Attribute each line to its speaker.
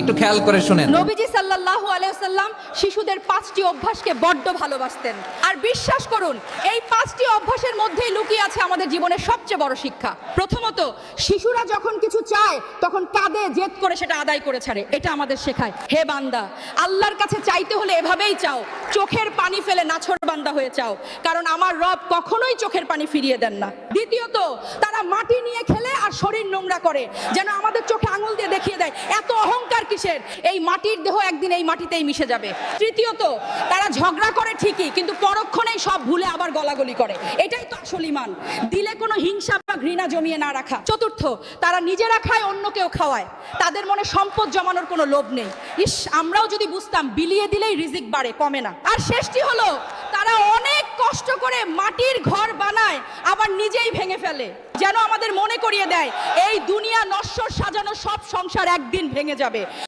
Speaker 1: একটু খেয়াল করে শুনেন।
Speaker 2: নবীজি সাল্লাল্লাহু আলাইহি ওয়াসাল্লাম শিশুদের 5টি অভ্যাসকে বড্ড ভালোবাসতেন। আর বিশ্বাস করুন, এই 5টি অভ্যাসের মধ্যেই লুকিয়ে আছে আমাদের জীবনের সবচেয়ে বড় শিক্ষা। প্রথমত, শিশুরা যখন কিছু চায় তখন কাঁদে, জেদ করে সেটা আদায় করে ছাড়ে। এটা আমাদের শেখায়, হে বান্দা, আল্লাহর কাছে চাইতে হলে এভাবেই চাও, চোখের পানি ফেলে নাছোড়বান্দা হয়ে চাও, কারণ আমার রব কখনোই চোখের পানি ফিরিয়ে দেন না। দ্বিতীয়ত, তারা মাটি নিয়ে খেলে আর শরীর নোংরা করে, যেন আমাদের চোখে আঙুল দিয়ে দেখিয়ে দেয় এত অহংকার কিসের, এই মাটির দেহ একদিন এই মাটিতেই মিশে যাবে। তৃতীয়ত, তারা ঝগড়া করে ঠিকই, কিন্তু পরক্ষণেই সব ভুলে আবার গলাগলি করে। এটাই তো আসল ঈমান, দিলে কোনো হিংসা বা ঘৃণা জমিয়ে না রাখা। চতুর্থ, তারা নিজেরা খায়, অন্যকেও খাওয়ায়, তাদের মনে সম্পদ জমানোর কোনো লোভ নেই। ইস, আমরাও যদি বুঝতাম বিলিয়ে দিলেই রিজিক বাড়ে, কমে না। আর শেষটি হলো, তারা অনেক কষ্ট করে মাটির ঘর বানায়, আবার নিজেই ভেঙে ফেলে, যেন আমাদের মনে করিয়ে দেয় এই দুনিয়া নশ্বর সাজানো সব সংসার একদিন ভেঙে যাবে।